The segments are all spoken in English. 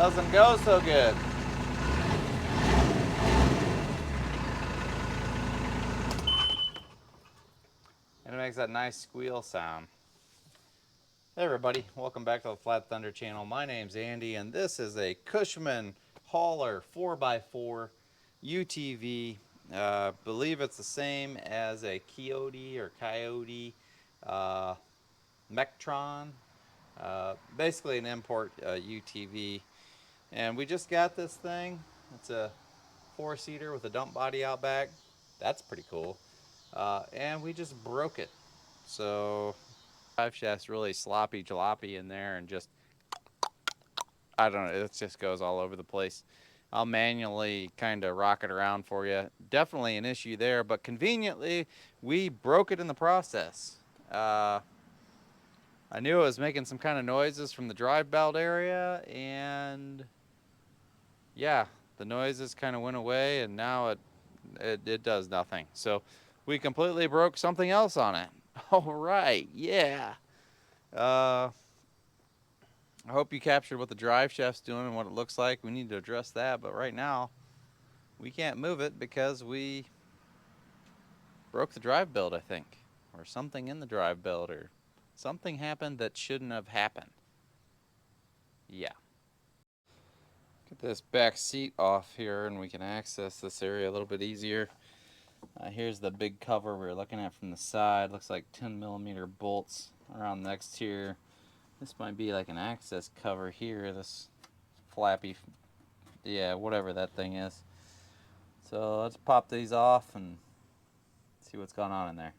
doesn't go so good. And it makes that nice squeal sound. Hey everybody, welcome back to the Flat Thunder channel. My name's Andy and this is a Cushman Hauler 4x4 UTV. Believe it's the same as a Kioti Mechron. Basically an import UTV. And we just got this thing. It's a 4-seater with a dump body out back. That's pretty cool. And we just broke it. So Driveshaft's really sloppy jalopy in there and just, I don't know, it just goes all over the place. I'll manually kind of rock it around for you. Definitely an issue there, but conveniently we broke it in the process. I knew it was making some kind of noises from the drive belt area, and yeah, the noises kind of went away, and now it does nothing. So we completely broke something else on it. All right, yeah. I hope you captured what the drive shaft's doing and what it looks like. We need to address that, but right now we can't move it because we broke the drive belt, I think, or something in the drive belt, or something happened that shouldn't have happened. Yeah. Get this back seat off here and we can access this area a little bit easier. Here's the big cover we were looking at from the side. Looks like 10mm bolts around the exterior. This might be like an access cover here, this flappy, yeah, whatever that thing is. So let's pop these off and see what's going on in there.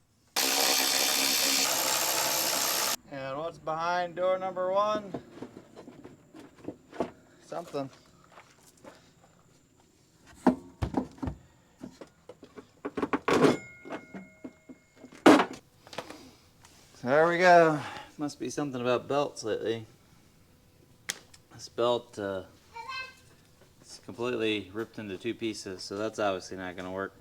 And what's behind door number 1? Something. There we go. Must be something about belts lately. This belt is completely ripped into 2 pieces, so that's obviously not going to work.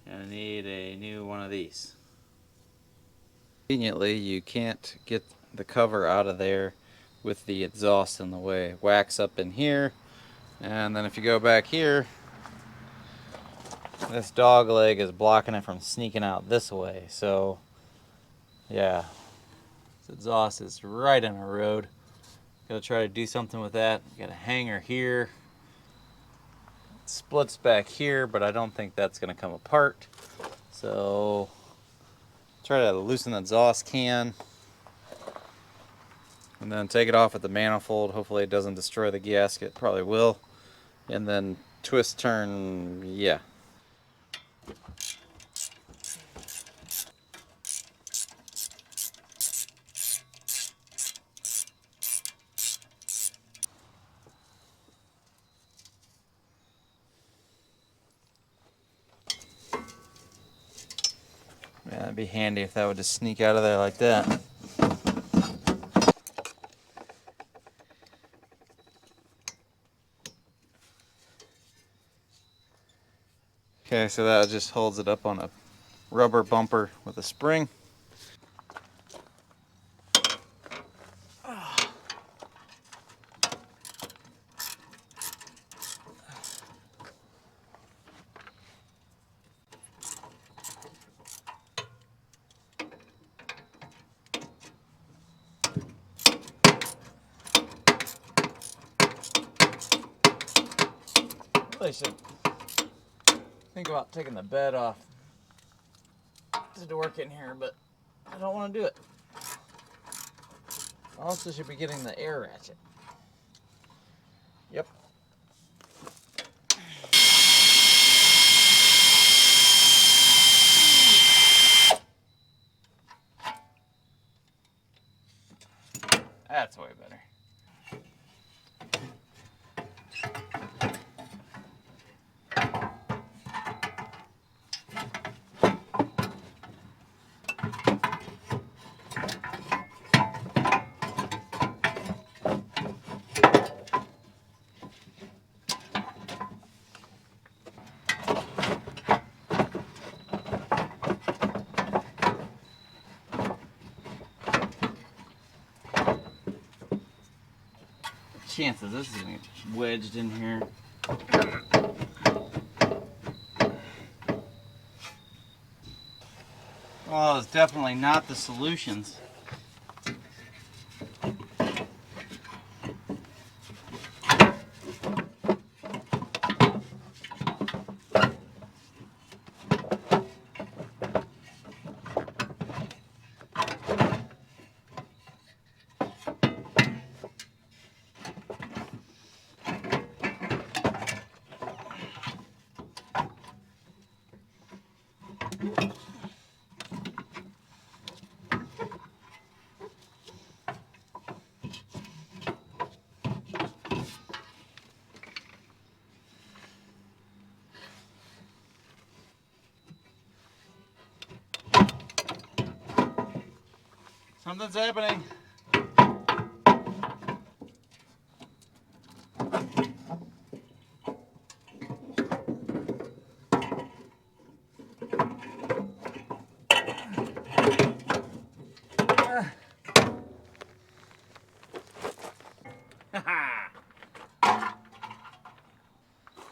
And I need a new one of these. Conveniently, you can't get the cover out of there with the exhaust in the way. Wax up in here, and then if you go back here, this dog leg is blocking it from sneaking out this way. So yeah, this exhaust is right on the road. Gotta try to do something with that. Got a hanger here. It splits back here, but I don't think that's gonna come apart. So try to loosen the exhaust can and then take it off at the manifold. Hopefully it doesn't destroy the gasket. Probably will. And then twist, turn, yeah. Yeah, that'd be handy if that would just sneak out of there like that. Okay, so that just holds it up on a rubber bumper with a spring. Really should think about taking the bed off to work in here, but I don't want to do it. I also should be getting the air ratchet. Yep. That's way better. chances this is going to get wedged in here? Well, it's definitely not the solutions. Something's happening.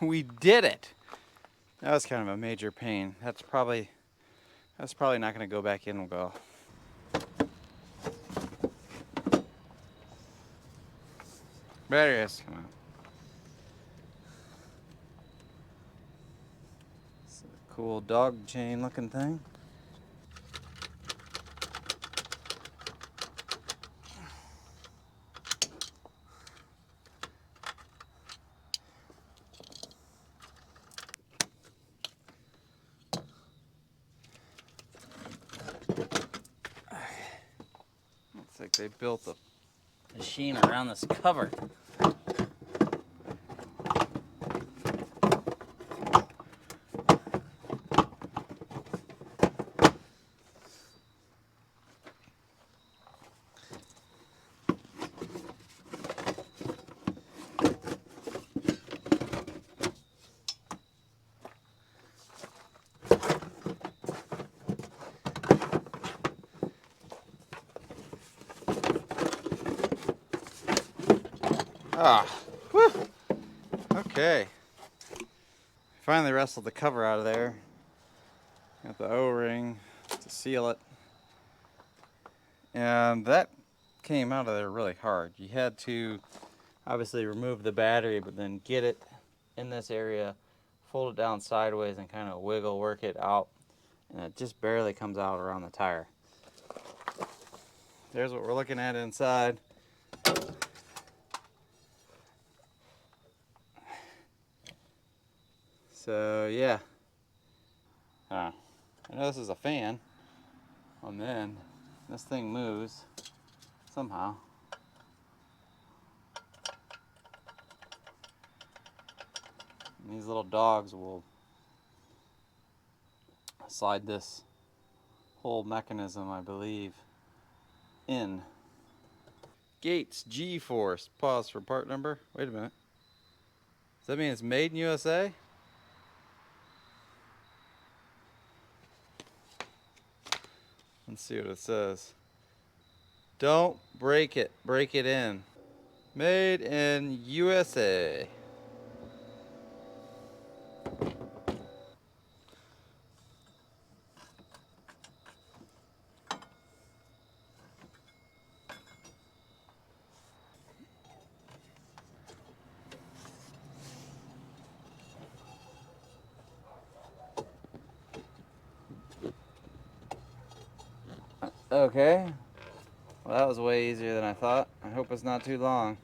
We did it. That was kind of a major pain. That's probably not going to go back in well. Battery has to come out. It's a cool dog chain looking thing. Looks like they built a machine around this cover. Ah, whew. Okay. Finally wrestled the cover out of there. Got the O-ring to seal it. And that came out of there really hard. You had to obviously remove the battery, but then get it in this area, fold it down sideways and kind of wiggle, work it out. And it just barely comes out around the tire. There's what we're looking at inside. So yeah, I know this is a fan, and then this thing moves somehow. And these little dogs will slide this whole mechanism, I believe, in. Gates G-Force. Pause for part number. Wait a minute. Does that mean it's made in USA? Let's see what it says. Don't break it. Break it in. Made in USA. Okay. Well, that was way easier than I thought. I hope it's not too long.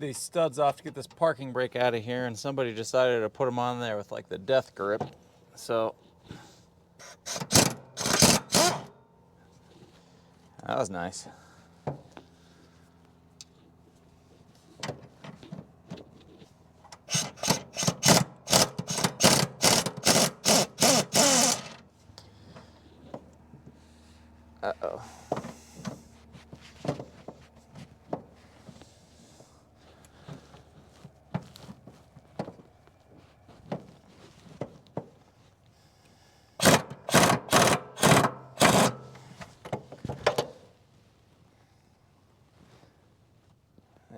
these studs off to get this parking brake out of here, and somebody decided to put them on there with like the death grip. So that was nice. Uh-oh.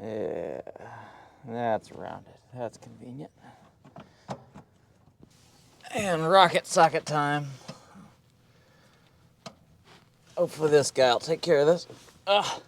Yeah, that's rounded. That's convenient. And rocket socket time. Hopefully this guy will take care of this. Ugh.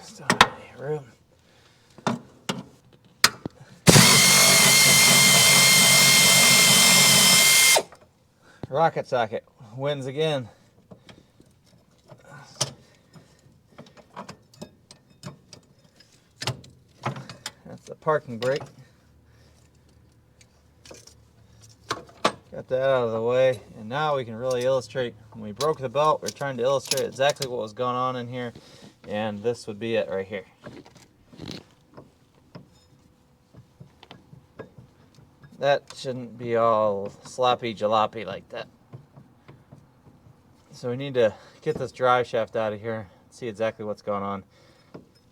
Still have any room. Rocket socket wins again. That's the parking brake. Got that out of the way, and now we can really illustrate. When we broke the belt, we're trying to illustrate exactly what was going on in here, and this would be it right here. That shouldn't be all sloppy jalopy like that. So we need to get this drive shaft out of here, see exactly what's going on.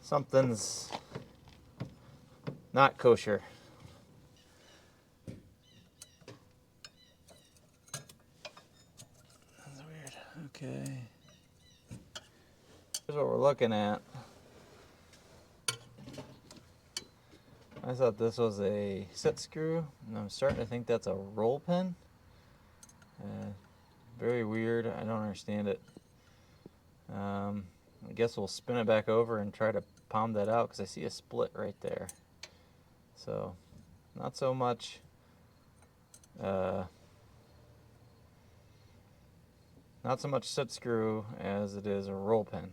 Something's not kosher. That's weird. Okay. Here's what we're looking at. I thought this was a set screw, and I'm starting to think that's a roll pin. Very weird. I don't understand it. I guess we'll spin it back over and try to pound that out because I see a split right there. So, not so much set screw as it is a roll pin.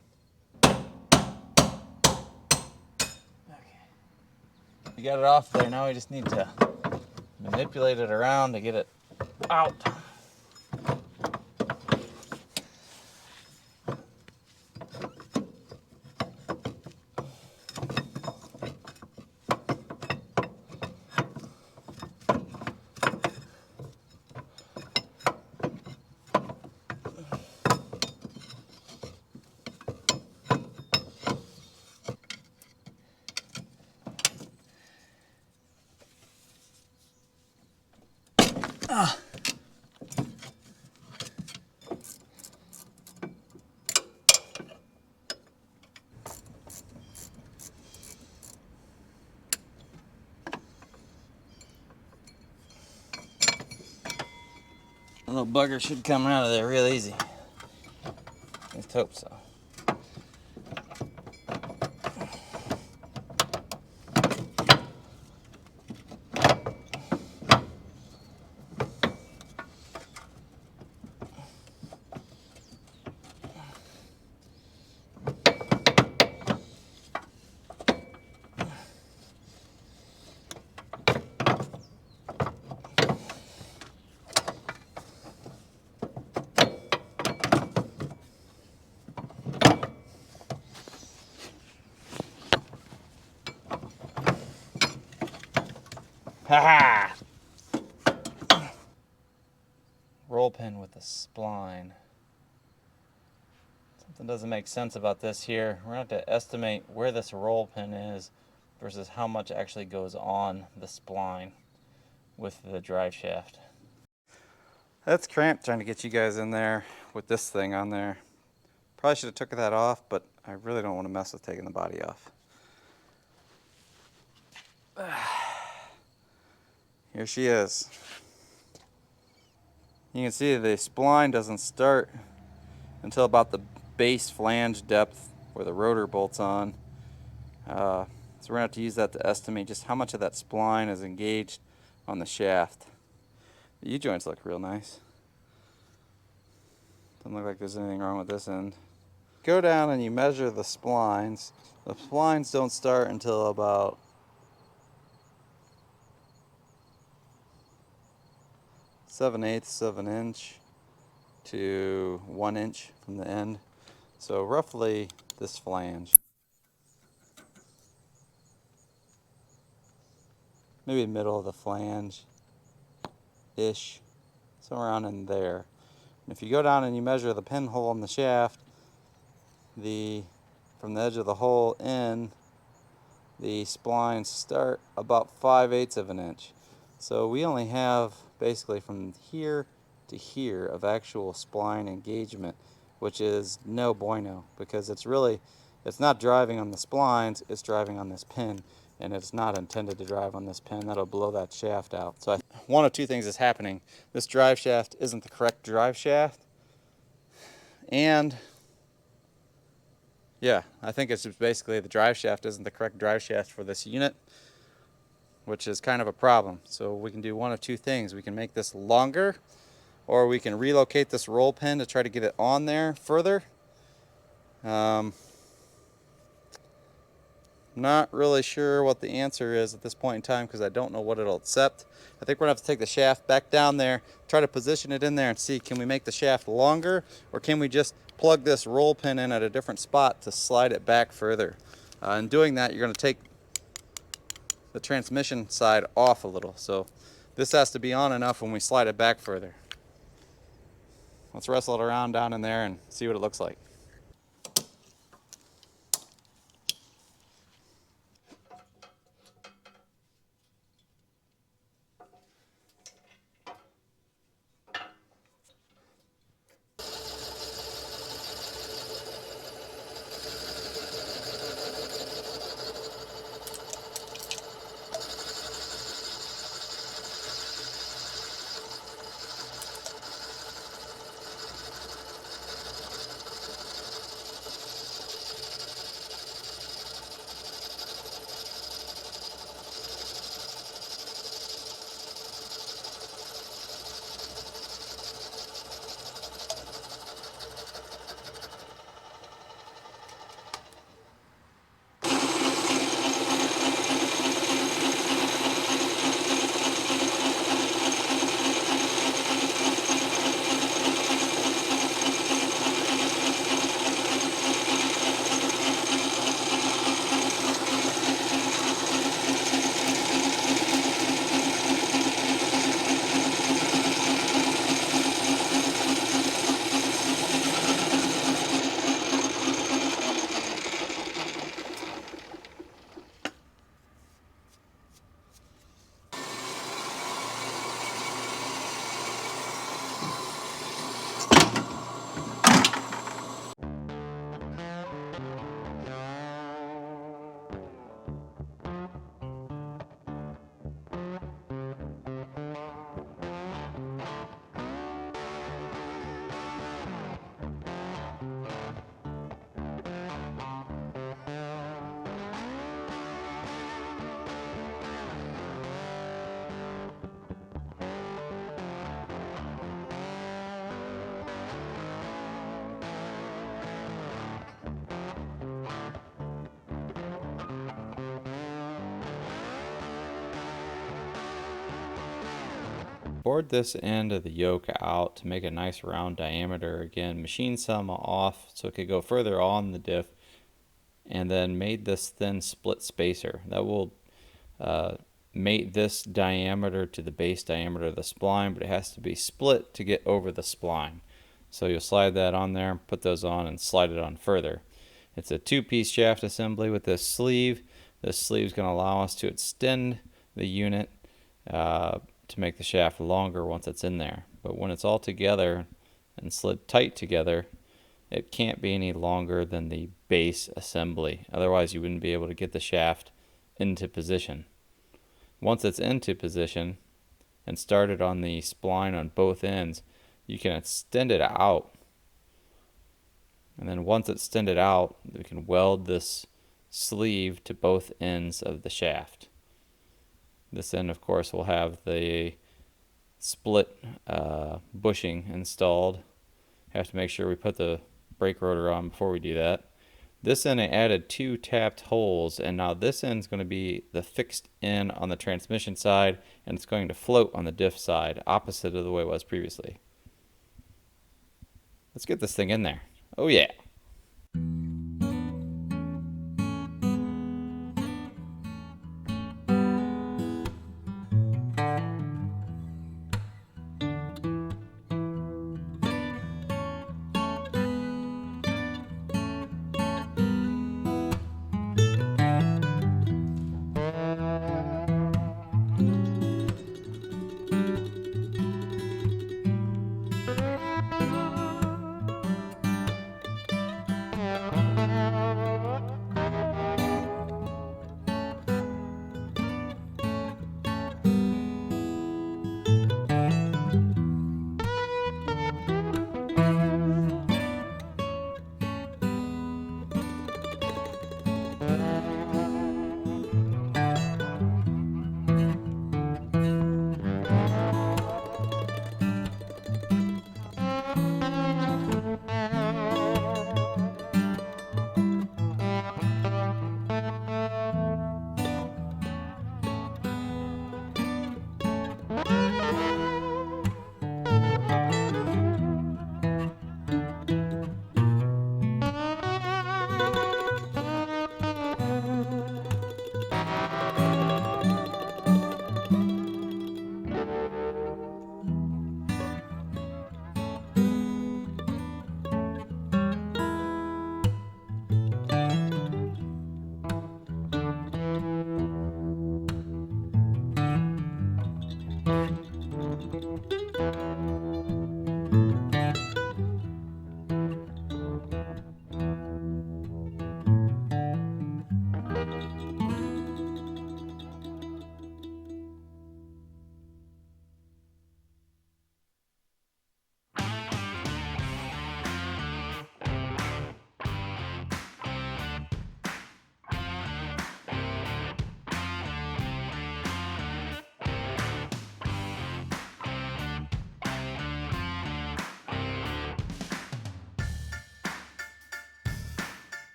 We got it off there. Now we just need to manipulate it around to get it out. A little bugger should come out of there real easy. Let's hope so. Ha ha! Roll pin with a spline. Something doesn't make sense about this here. We're going to have to estimate where this roll pin is versus how much actually goes on the spline with the drive shaft. That's cramped trying to get you guys in there with this thing on there. Probably should have took that off, but I really don't want to mess with taking the body off. Here she is. You can see the spline doesn't start until about the base flange depth where the rotor bolts on. So we're going to have to use that to estimate just how much of that spline is engaged on the shaft. The U-joints look real nice. Doesn't look like there's anything wrong with this end. Go down and you measure the splines. The splines don't start until about 7/8 of an inch to 1 inch from the end. So roughly this flange. Maybe middle of the flange-ish. Somewhere around in there. And if you go down and you measure the pinhole in the shaft, from the edge of the hole in, the splines start about 5/8 of an inch. So we only have basically from here to here of actual spline engagement, which is no bueno, because it's not driving on the splines, it's driving on this pin, and it's not intended to drive on this pin. That'll blow that shaft out. So one of two things is happening. This drive shaft isn't the correct drive shaft, and yeah, I think it's just basically the drive shaft isn't the correct drive shaft for this unit, which is kind of a problem. So we can do one of two things. We can make this longer, or we can relocate this roll pin to try to get it on there further. Not really sure what the answer is at this point in time because I don't know what it'll accept. I think we're gonna have to take the shaft back down there, try to position it in there and see, can we make the shaft longer, or can we just plug this roll pin in at a different spot to slide it back further. In doing that, you're gonna take the transmission side off a little. So this has to be on enough when we slide it back further. Let's wrestle it around down in there and see what it looks like. Bored this end of the yoke out to make a nice round diameter. Again, machine some off so it could go further on the diff, and then made this thin split spacer that will mate this diameter to the base diameter of the spline, but it has to be split to get over the spline. So you'll slide that on there, put those on, and slide it on further. It's a two-piece shaft assembly with this sleeve. This sleeve is going to allow us to extend the unit to make the shaft longer once it's in there. But when it's all together and slid tight together, it can't be any longer than the base assembly. Otherwise, you wouldn't be able to get the shaft into position. Once it's into position and started on the spline on both ends, you can extend it out And then once it's extended out, we can weld this sleeve to both ends of the shaft. This end, of course, will have the split bushing installed. Have to make sure we put the brake rotor on before we do that. This end I added 2 tapped holes, and now this end is going to be the fixed end on the transmission side, and it's going to float on the diff side, opposite of the way it was previously. Let's get this thing in there. Oh yeah.